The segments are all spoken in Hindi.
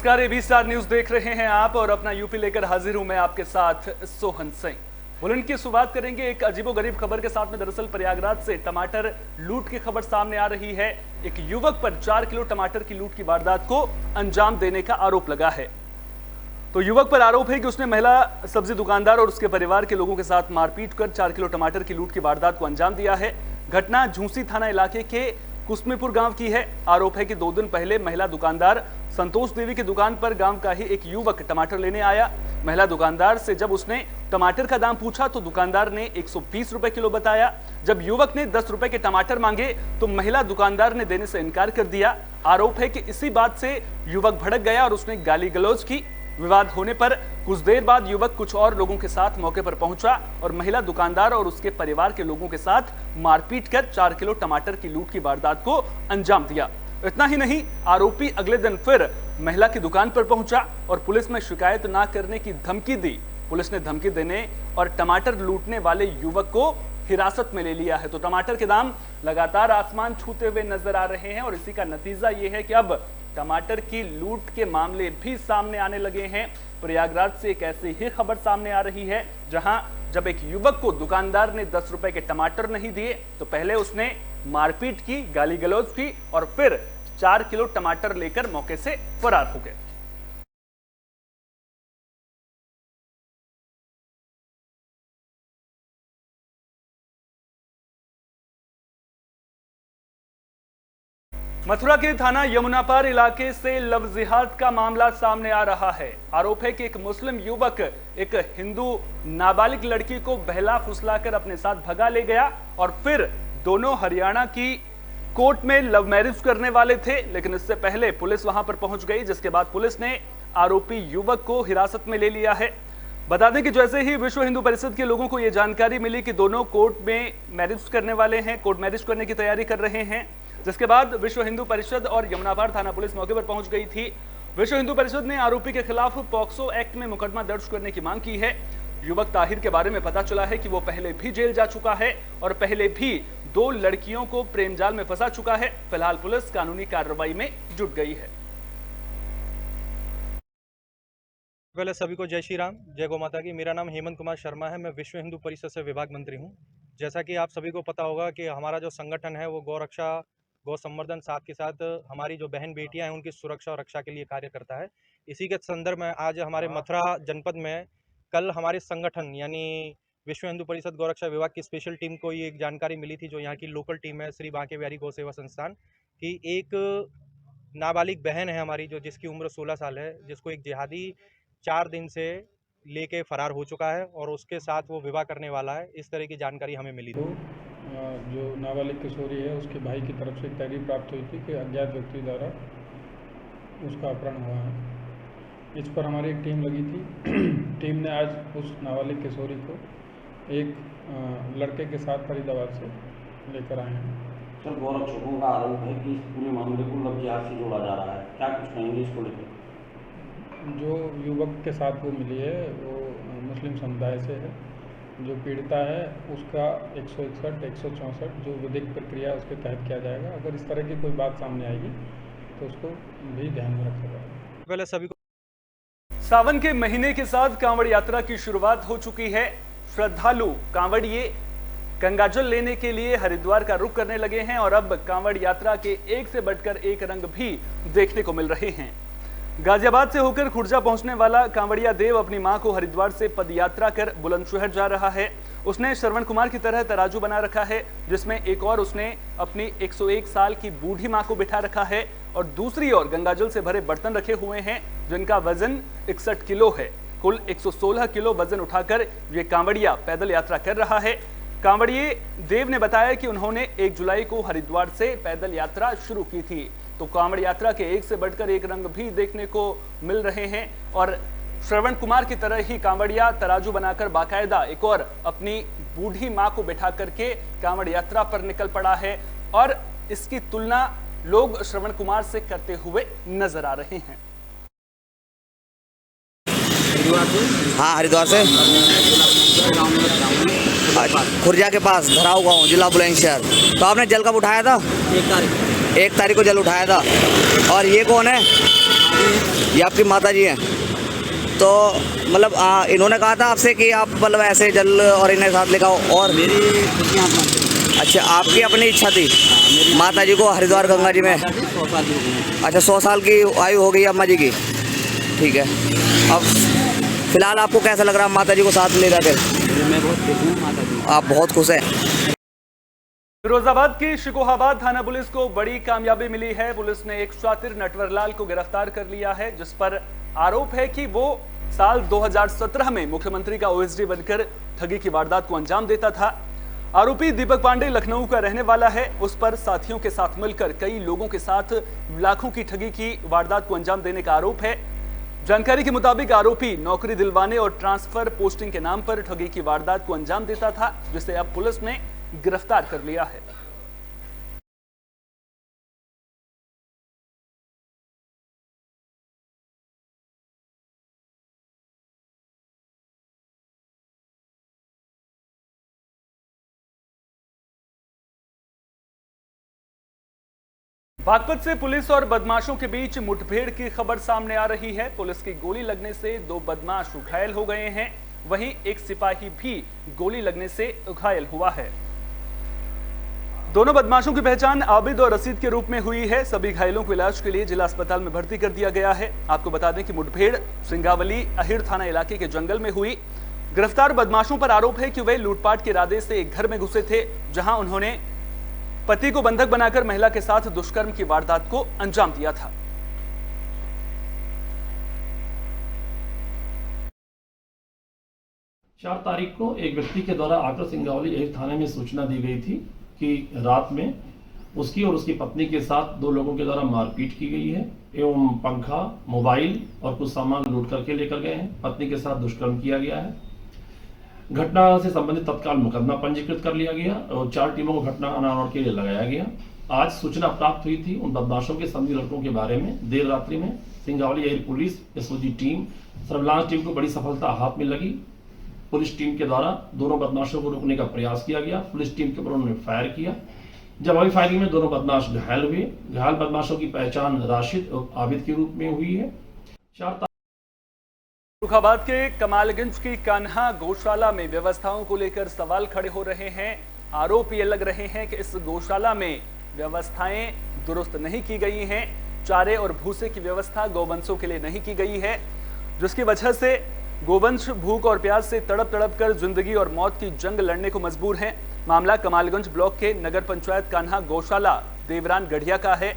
नमस्कार, एबी स्टार न्यूज देख रहे हैं आप और अपना यूपी लेकर हाजिर हूं मैं आपके साथ सोहन सिंह। बुलेटिन की शुरुआत करेंगे एक अजीबोगरीब खबर के साथ में। दरअसल प्रयागराज से टमाटर लूट की खबर सामने आ रही है। एक युवक पर 4 किलो टमाटर की लूट की वारदात को अंजाम देने का आरोप लगा है। तो युवक पर आरोप है कि उसने महिला सब्जी दुकानदार और उसके परिवार के लोगों के साथ मारपीट कर 4 किलो टमाटर की लूट की वारदात को अंजाम दिया है। घटना झूंसी थाना इलाके के कुसमीपुर गांव की है। आरोप है कि 2 दिन पहले महिला दुकानदार संतोष देवी की दुकान पर गांव का ही एक युवक टमाटर लेने आया। महिला दुकानदार से जब उसने टमाटर का दाम पूछा तो दुकानदार ने 120 रुपए किलो बताया। जब युवक ने 10 रुपए के टमाटर मांगे तो महिला दुकानदार ने देने से इनकार कर दिया। आरोप है कि इसी बात से युवक भड़क गया और उसने गाली गलौज की। विवाद होने पर कुछ देर बाद युवक कुछ और लोगों के साथ मौके पर पहुंचा और महिला दुकानदार और उसके परिवार के लोगों के साथ मारपीट कर 4 किलो टमाटर की लूट की वारदात को अंजाम दिया। इतना ही नहीं, आरोपी अगले दिन फिर महिला की दुकान पर पहुंचा और पुलिस में शिकायत ना करने की धमकी दी। पुलिस ने धमकी देने और टमाटर लूटने वाले युवक को हिरासत में ले लिया है। तो टमाटर के दाम लगातार आसमान छूते हुए नजर आ रहे हैं और इसी का नतीजा ये है कि अब टमाटर की लूट के मामले भी सामने आने लगे हैं। प्रयागराज से एक ऐसी ही खबर सामने आ रही है जहां जब एक युवक को दुकानदार ने 10 रुपए के टमाटर नहीं दिए तो पहले उसने मारपीट की, गाली गलौज की और फिर 4 किलो टमाटर लेकर मौके से फरार हो गए। मथुरा के थाना यमुनापार इलाके से लव जिहाद का मामला सामने आ रहा है। आरोप है कि एक मुस्लिम युवक एक हिंदू नाबालिग लड़की को बहला फुसलाकर अपने साथ भगा ले गया और फिर दोनों हरियाणा की कोर्ट में लव मैरिज करने वाले थे। लेकिन इससे पहले पुलिस वहां पर पहुंच गई, जिसके बाद पुलिस ने आरोपी युवक को हिरासत में ले लिया है। बता दें कि जैसे ही विश्व हिंदू परिषद के लोगों को यह जानकारी मिली कि दोनों कोर्ट में मैरिज करने वाले हैं, कोर्ट मैरिज करने की तैयारी कर रहे हैं, जिसके बाद विश्व हिंदू परिषद और यमुनापार थाना पुलिस मौके पर पहुंच गई थी। विश्व हिंदू परिषद ने आरोपी के खिलाफ पॉक्सो एक्ट में मुकदमा दर्ज करने की मांग की है। युवक ताहिर के बारे में पता चला है कि वो पहले भी जेल जा चुका है और पहले भी 2 लड़कियों को प्रेम जाल में फंसा चुका है। फिलहाल पुलिस कानूनी कार्रवाई में जुट गई है। पहले सभी को जय श्री राम, जय गौ माता की। मेरा नाम हेमंत कुमार शर्मा है। मैं विश्व हिंदू परिषद से विभाग मंत्री हूं। जैसा कि आप सभी को पता होगा कि हमारा जो संगठन है वो गौ रक्षा, गौ संवर्धन, साथ के साथ हमारी जो बहन बेटियां हैं उनकी सुरक्षा और रक्षा के लिए कार्य करता है। इसी के संदर्भ में आज हमारे मथुरा जनपद में कल हमारे संगठन यानी विश्व हिंदू परिषद गौ रक्षा विभाग की स्पेशल टीम को ये एक जानकारी मिली थी, जो यहाँ की लोकल टीम है श्री बांके बिहारी गौ सेवा संस्थान की। एक नाबालिग बहन है हमारी जो जिसकी उम्र 16 साल है, जिसको एक जिहादी 4 दिन से लेके फरार हो चुका है और उसके साथ वो विवाह करने वाला है। इस तरह की जानकारी हमें मिली थी। जो नाबालिग किशोरी है उसके भाई की तरफ से एक तहरीर प्राप्त हुई थी कि अज्ञात व्यक्ति द्वारा उसका अपहरण हुआ है। इस पर हमारी एक टीम लगी थी। टीम ने आज उस नाबालिग किशोरी को एक लड़के के साथ फरीदाबाद से लेकर आए हैं। सर, गौ रक्षकों का आरोप है कि इस पूरे मामले को लव जिहाद से जोड़ा जा रहा है, क्या कुछ कहेंगे इसको लेकर? जो युवक के साथ वो मिली है वो मुस्लिम समुदाय से है। जो पीड़िता है उसका 161, 164 जो विधिक प्रक्रिया उसके तहत किया जाएगा। अगर इस तरह की कोई बात सामने आएगी तो उसको भी ध्यान में रखा जाएगा। पहले सभी को सावन के महीने के साथ कांवड़ यात्रा की शुरुआत हो चुकी है। श्रद्धालु कांवड़िए गंगाजल लेने के लिए हरिद्वार का रुख करने लगे हैं और अब कांवड़ यात्रा के एक से बढ़कर एक रंग भी देखने को मिल रहे हैं। गाजियाबाद से होकर खुर्जा पहुंचने वाला कांवड़िया देव अपनी मां को हरिद्वार से पदयात्रा कर बुलंदशहर जा रहा है। उसने श्रवण कुमार की तरह तराजू बना रखा है, जिसमें एक और उसने अपनी 101 साल की बूढ़ी मां को बिठा रखा है और दूसरी ओर गंगाजल से भरे बर्तन रखे हुए हैं जिनका वजन 61 किलो है। कुल 116 किलो वजन उठाकर ये कांवड़िया पैदल यात्रा कर रहा है। कांवड़िए देव ने बताया कि उन्होंने 1 जुलाई को हरिद्वार से पैदल यात्रा शुरू की थी। तो कांवड़ यात्रा के एक से बढ़कर एक रंग भी देखने को मिल रहे हैं और श्रवण कुमार की तरह ही कांवड़िया तराजू बनाकर बाकायदा एक और अपनी बूढ़ी मां को बिठा करके कांवड़ यात्रा पर निकल पड़ा है और इसकी तुलना लोग श्रवण कुमार से करते हुए नजर आ रहे हैं। हाँ, हरिद्वार से खुर्जा के पास धराऊ गाँव, जिला बुलंदशहर। तो आपने जल कब उठाया था? 1 तारीख को जल उठाया था। और ये कौन है? ये आपकी माता जी हैं। तो मतलब इन्होंने कहा था आपसे कि आप मतलब ऐसे जल और इन्हें साथ लेकर आओ, और मेरी खुशियाँ अपना अच्छा आपकी अपनी इच्छा थी माता जी को हरिद्वार गंगा जी में। 100 साल की हो गई। अच्छा 100 साल की आयु हो गई अम्मा जी की, ठीक है। अब फिलहाल आपको कैसा लग रहा है माता जी को साथ ले जाकर? मैं बहुत खुश हूँ माता जी। आप बहुत खुश हैं। फिरोजाबाद की शिकोहाबाद थाना पुलिस को बड़ी कामयाबी मिली है। पुलिस ने एक शातिर नटवरलाल को गिरफ्तार कर लिया है, जिस पर आरोप है कि वो साल 2017 में मुख्यमंत्री का ओएसडी बनकर ठगी की वारदात को अंजाम देता था। आरोपी दीपक पांडे लखनऊ का रहने वाला है। उस पर साथियों के साथ मिलकर कई लोगों के साथ लाखों की ठगी की वारदात को अंजाम देने का आरोप है। जानकारी के मुताबिक आरोपी नौकरी दिलवाने और ट्रांसफर पोस्टिंग के नाम पर ठगी की वारदात को अंजाम देता था, जिसे अब पुलिस ने गिरफ्तार कर लिया है। बागपत से पुलिस और बदमाशों के बीच मुठभेड़ की खबर सामने आ रही है। पुलिस की गोली लगने से 2 बदमाश घायल हो गए हैं, वहीं एक सिपाही भी गोली लगने से घायल हुआ है। दोनों बदमाशों की पहचान आबिद और रसीद के रूप में हुई है। सभी घायलों को इलाज के लिए जिला अस्पताल में भर्ती कर दिया गया है। आपको बता दें कि मुठभेड़ सिंगावली अहिर थाना इलाके के जंगल में हुई। गिरफ्तार बदमाशों पर आरोप है कि वे लूटपाट के इरादे से एक घर में घुसे थे, जहां उन्होंने पति को बंधक बनाकर महिला के साथ दुष्कर्म की वारदात को अंजाम दिया था। चार तारीख को एक व्यक्ति के द्वारा आकर सिंगावली एक थाने में सूचना दी गई थी कि रात में उसकी और उसकी पत्नी के साथ 2 लोगों के द्वारा मारपीट की गई है एवं पंखा, मोबाइल और कुछ सामान लूट करके लेकर गए हैं। पत्नी के साथ दुष्कर्म किया गया है। घटना से संबंधित तत्काल मुकदमा पंजीकृत कर लिया गया और 4 टीमों को घटना अनावरण के लिए लगाया गया। आज सूचना प्राप्त हुई थी उन बदमाशों के संदिग्ध लड़कों के बारे में। देर रात्रि में Singhawali Ahir police SOG team surveillance team को बड़ी सफलता हाथ में लगी। पुलिस टीम के द्वारा दोनों बदमाशों को रोकने का प्रयास किया गया। पुलिस टीम के ऊपर उन्होंने फायर किया। जवाबी फायरिंग में दोनों बदमाश घायल हुए। घायल बदमाशों की पहचान राशिद और आबिद के रूप में हुई है। फर्रुखाबाद के कमालगंज की कान्हा गौशाला में व्यवस्थाओं को लेकर सवाल खड़े हो रहे हैं। आरोप ये लग रहे हैं कि इस गौशाला में व्यवस्थाएं दुरुस्त नहीं की गई हैं। चारे और भूसे की व्यवस्था गौवंशों के लिए नहीं की गई है, जिसकी वजह से गोवंश भूख और प्यास से तड़प तड़प कर जिंदगी और मौत की जंग लड़ने को मजबूर हैं। मामला कमालगंज ब्लॉक के नगर पंचायत कान्हा गौशाला देवरान गढ़िया का है।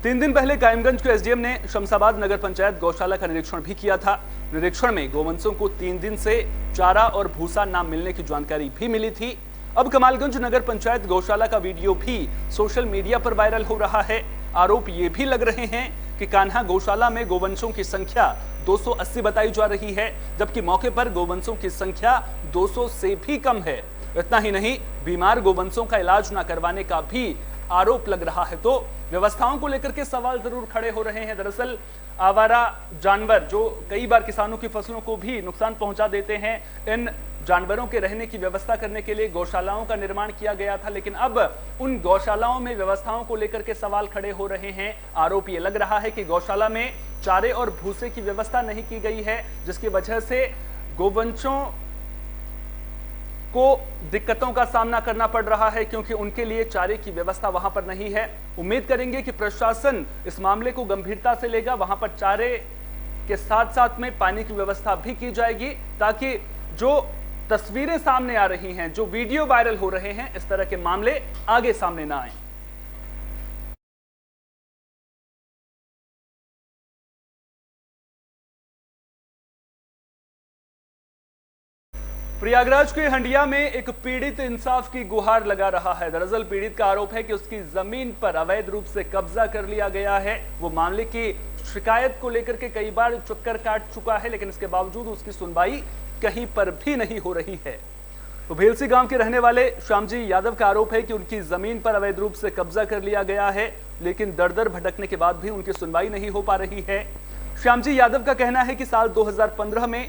3 दिन पहले कायमगंज के एसडीएम ने शमशाबाद नगर पंचायत गौशाला का निरीक्षण भी किया था। निरीक्षण में गोवंशों को 3 दिन से चारा और भूसा ना मिलने की जानकारी भी मिली थी। अब कमालगंज नगर पंचायत गौशाला का वीडियो भी सोशल मीडिया पर वायरल हो रहा है। आरोप ये भी लग रहे हैं कि कान्हा गौशाला में गोवंशों की संख्या 280 बताई जा रही है, जबकि मौके पर गोवंशों की संख्या 200 से भी कम है। इतना ही नहीं, बीमार गोवंशों का इलाज न करवाने का भी आरोप लग रहा है। तो व्यवस्थाओं को लेकर के सवाल जरूर खड़े हो रहे हैं। दरअसल आवारा जानवर जो कई बार किसानों की फसलों को भी नुकसान पहुंचा देते हैं, इन जानवरों के रहने की व्यवस्था करने के लिए गौशालाओं का निर्माण किया गया था, लेकिन अब उन गौशालाओं में व्यवस्थाओं को लेकर के सवाल खड़े हो रहे हैं। आरोप ये लग रहा है कि गौशाला में चारे और भूसे की व्यवस्था नहीं की गई है, जिसकी वजह से गोवंशों को दिक्कतों का सामना करना पड़ रहा है, क्योंकि उनके लिए चारे की व्यवस्था वहां पर नहीं है। उम्मीद करेंगे कि प्रशासन इस मामले को गंभीरता से लेगा। वहां पर चारे के साथ साथ में पानी की व्यवस्था भी की जाएगी, ताकि जो तस्वीरें सामने आ रही हैं, जो वीडियो वायरल हो रहे हैं, इस तरह के मामले आगे सामने ना आए। प्रयागराज के हंडिया में एक पीड़ित इंसाफ की गुहार लगा रहा है। दरअसल पीड़ित का आरोप है कि उसकी जमीन पर अवैध रूप से कब्जा कर लिया गया है। वो मामले की शिकायत को लेकर के कई बार चक्कर काट चुका है, लेकिन इसके बावजूद उसकी सुनवाई कहीं पर भी नहीं हो रही है। तो भेलसी गांव के रहने वाले श्यामजी यादव का आरोप है कि उनकी जमीन पर अवैध रूप से कब्जा कर लिया गया है, लेकिन दर दर भटकने के बाद भी उनकी सुनवाई नहीं हो पा रही है। श्यामजी यादव का कहना है कि साल 2015 में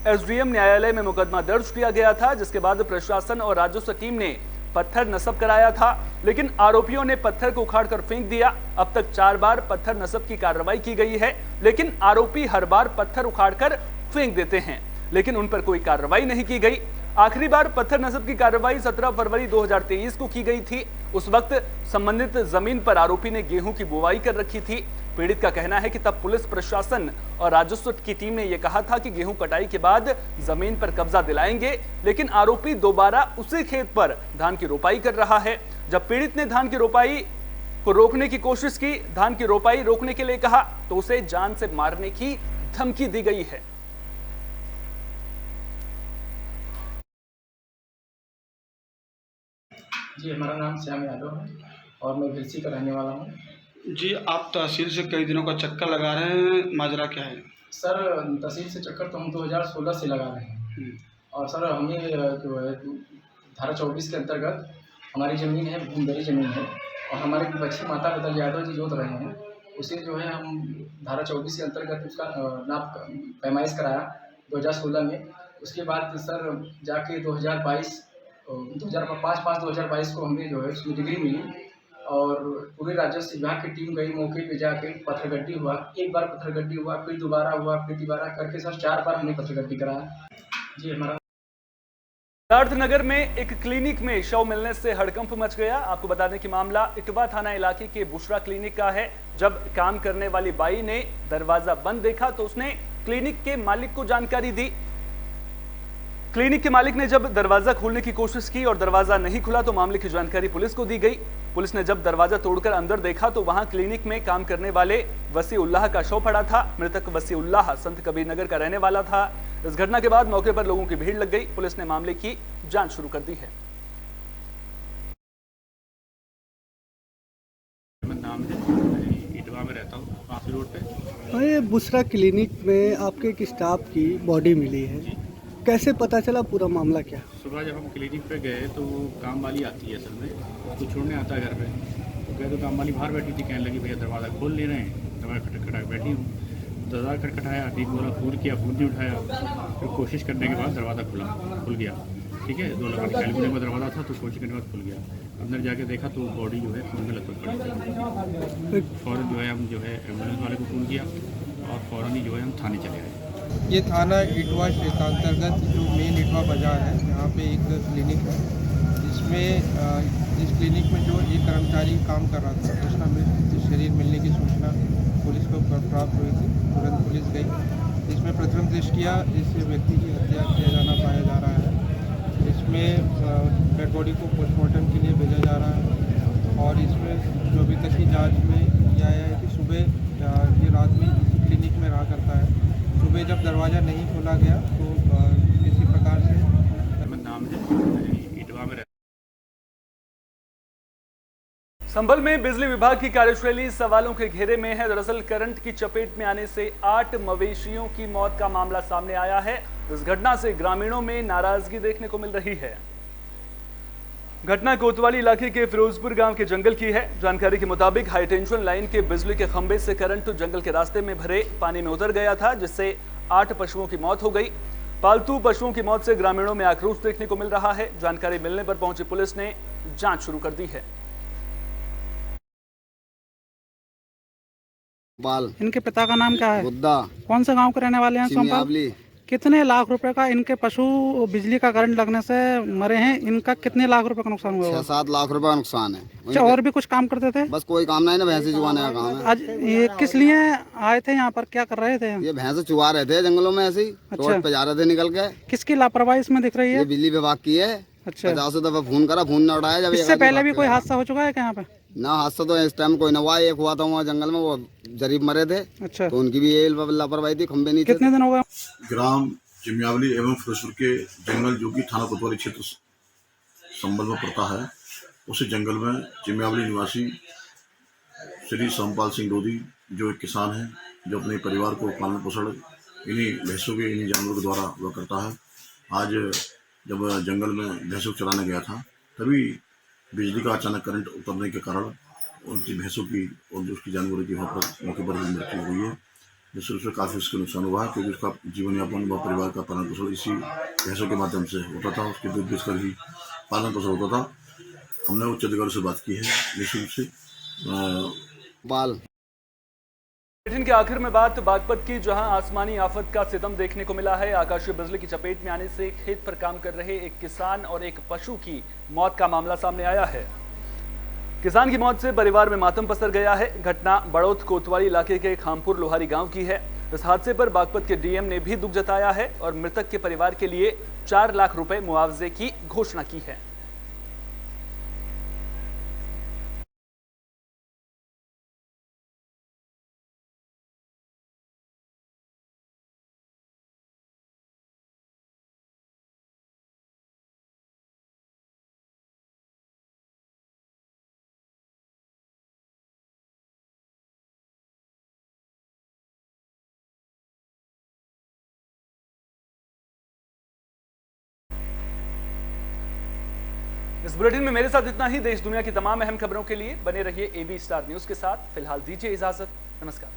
एसडीएम न्यायालय में मुकदमा दर्ज किया गया था, जिसके बाद प्रशासन और राजस्व टीम ने पत्थर नस्ब कराया था, लेकिन आरोपियों ने पत्थर को उखाड़कर फेंक दिया। अब तक 4 बार पत्थर नस्ब की कार्रवाई की गई है, लेकिन आरोपी हर बार पत्थर उखाड़कर फेंक देते हैं, लेकिन उन पर कोई कार्रवाई नहीं की गई। आखिरी बार पत्थर नस्ब की कार्रवाई 17 फरवरी 2023 को की गई थी। उस वक्त संबंधित जमीन पर आरोपी ने गेहूं की बुवाई कर रखी थी। पीड़ित का कहना है कि तब पुलिस प्रशासन और राजस्व की टीम ने यह कहा था कि गेहूं कटाई के बाद जमीन पर कब्जा दिलाएंगे, लेकिन आरोपी दोबारा उसी खेत पर धान की रोपाई कर रहा है। जब पीड़ित ने धान की रोपाई को रोकने की कोशिश की, धान की रोपाई रोकने के लिए कहा, तो उसे जान से मारने की धमकी दी गई है। जी, हमारा नाम श्याम यादव है और मैं भिलसी का रहने वाला हूँ। जी, आप तहसील से कई दिनों का चक्कर लगा रहे हैं, माजरा क्या है? सर, तहसील से चक्कर तो हम 2016 से लगा रहे हैं और सर हमें धारा 24 के अंतर्गत हमारी ज़मीन है, भूमदरी ज़मीन है और हमारे बच्ची माता बदल यादव जी जोत रहे हैं। उसे जो है हम धारा 24 के अंतर्गत उसका नाप पैमाइश कराया 2016 में। उसके बाद सर जाके 2022 को हमें जो है उसमें डिग्री मिली और पूरे राजस्व विभाग की टीम गई, मौके पे जाके पत्थरगड्डी हुआ। एक बार पत्थरगड्डी हुआ, फिर दोबारा हुआ, फिर दोबारा करके सर 4 बार हमने पत्थरगड्डी कराया। जी, हमारा सिद्धार्थनगर में एक क्लिनिक में शव मिलने से हड़कंप मच गया। आपको बता दें कि मामला इटवा थाना इलाके के बुशरा क्लिनिक का है। जब काम करने वाली बाई ने दरवाजा बंद देखा तो उसने क्लिनिक के मालिक को जानकारी दी। क्लिनिक के मालिक ने जब दरवाजा खोलने की कोशिश की और दरवाजा नहीं खुला तो मामले की जानकारी पुलिस को दी गई। पुलिस ने जब दरवाजा तोड़कर अंदर देखा तो वहां क्लिनिक में काम करने वाले वसीउल्लाह का शव पड़ा था। मृतक वसीउल्लाह संत कबीर नगर का रहने वाला था। इस घटना के बाद मौके पर लोगों की भीड़ लग गई। पुलिस ने मामले की जांच शुरू कर दी है। नाम है, इटवा में रहता हूँ, काफी रोड पे। ये बुशरा क्लिनिक में आपके एक स्टाफ की बॉडी मिली है, कैसे पता चला, पूरा मामला क्या? सुबह जब हम क्लिनिक पे गए तो वो काम वाली आती है, असल में उसको छोड़ने आता है घर पे। तो गए तो काम वाली बाहर बैठी थी, कहने लगी भैया दरवाज़ा खोल ले रहे हैं। दरवाज़ा खटखटा बैठी हूँ, दरवाज़ा खटखटाया, ठीक बोला, फ़ोन किया, फ़ोन नहीं उठाया। फिर कोशिश करने के बाद दरवाज़ा खुल गया। ठीक है, 2 लकड़ी कैलकुलेटर का दरवाज़ा था तो कोशिश करने के बाद खुल गया। अंदर जाके देखा तो बॉडी जो है खून में लथपथ पड़ी थी। फ़ौरन जो है हम जो है एम्बुलेंस वाले को फ़ोन किया और फ़ौरन ही जो है हम थाने चले आए। ये थाना इटवा क्षेत्र अंतर्गत जो मेन इटवा बाज़ार है, यहाँ पे एक क्लिनिक है जिसमें इस क्लिनिक में जो एक कर्मचारी काम कर रहा था, उसका शरीर मिलने की सूचना पुलिस को प्राप्त हुई थी। तुरंत पुलिस गई। इसमें प्रथम दृष्टया इस व्यक्ति की हत्या किया जाना पाया जा रहा है। इसमें डेड बॉडी को पोस्टमार्टम के लिए भेजा जा रहा है और इसमें जो अभी तक की जाँच में यह है कि सुबह ये रात में इसी क्लिनिक में रहा करता है। सुबह जब दरवाज़ा नहीं खोला गया तो किसी प्रकार से नाम है, इटवा में रहता। संभल में बिजली विभाग की कार्यशैली सवालों के घेरे में है। दरअसल करंट की चपेट में आने से 8 मवेशियों की मौत का मामला सामने आया है। इस घटना से ग्रामीणों में नाराजगी देखने को मिल रही है। घटना कोतवाली इलाके के फिरोजपुर गांव के जंगल की है। जानकारी के मुताबिक हाई टेंशन लाइन के बिजली के खंभे से करंट जंगल के रास्ते में भरे पानी में उतर गया था, जिससे 8 पशुओं की मौत हो गई। पालतू पशुओं की मौत से ग्रामीणों में आक्रोश देखने को मिल रहा है। जानकारी मिलने पर पहुंची पुलिस ने जांच शुरू कर दी है। इनके पिता का नाम क्या है? बुद्धा। कौन से गांव के रहने वाले हैं? चिमियावली। कितने लाख रुपए का इनके पशु बिजली का करंट लगने से मरे हैं? इनका कितने लाख रुपए का नुकसान हुआ? 6-7 लाख रुपए का नुकसान है। अच्छा, और भी कुछ काम करते थे? बस कोई काम नहीं, भैंसे चुवाने का काम है। आज ये किस लिए आए थे यहाँ पर, क्या कर रहे थे? ये भैंसे चुवा रहे थे जंगलों में, ऐसे ही रोड पे जा रहे थे निकल के। किसकी लापरवाही इसमें दिख रही है? ये बिजली विभाग की है। अच्छा, 50 दफा फोन करा, फोन न उठाया। जब इससे पहले भी कोई हादसा हो चुका है क्या यहाँ पे? ना, हादसा तो इस टाइम कोई न हुआ। एक हुआ था वहाँ जंगल में, वो जरीब मरे थे। अच्छा, तो उनकी भी ये लापरवाही थी, खंबे नहीं थे। कितने दिन हो गए? ग्राम चिमियावली एवं फिरोजपुर के जंगल जो कि थाना कोतवाली क्षेत्र संबल में पड़ता है, उसी जंगल में चिमियावली निवासी श्री सोमपाल सिंह लोधी जो एक किसान है, जो अपने परिवार को पालन पोषण इन्हीं भैंसों के, इन्हीं जानवरों के द्वारा वह करता है। आज जब जंगल में भैंसों को चराने गया था, तभी बिजली का अचानक करंट उतरने के कारण उनकी भैंसों की और जो उसकी जानवरों की वहाँ पर मौके पर भी मृत्यु हुई है, जिससे उसमें काफ़ी उसका नुकसान हुआ है। क्योंकि उसका जीवन यापन व परिवार का पालन पोषण इसी भैंसों के माध्यम से होता था। उसके दूध बेचकर ही पालन पोषण होता था। हमने उच्च अधिकारियों से बात की है निःशुल्क से बाल बुलेटिन के आखिर में बात बागपत की, जहां आसमानी आफत का सितम देखने को मिला है। आकाशीय बिजली की चपेट में आने से खेत पर काम कर रहे एक किसान और एक पशु की मौत का मामला सामने आया है। किसान की मौत से परिवार में मातम पसर गया है। घटना बड़ौत कोतवाली इलाके के खामपुर लोहारी गांव की है। इस हादसे पर बागपत के डीएम ने भी दुख जताया है और मृतक के परिवार के लिए 4 लाख रुपए मुआवजे की घोषणा की है। इस बुलेटिन में मेरे साथ इतना ही। देश दुनिया की तमाम अहम खबरों के लिए बने रहिए AB स्टार न्यूज के साथ। फिलहाल दीजिए इजाजत। नमस्कार।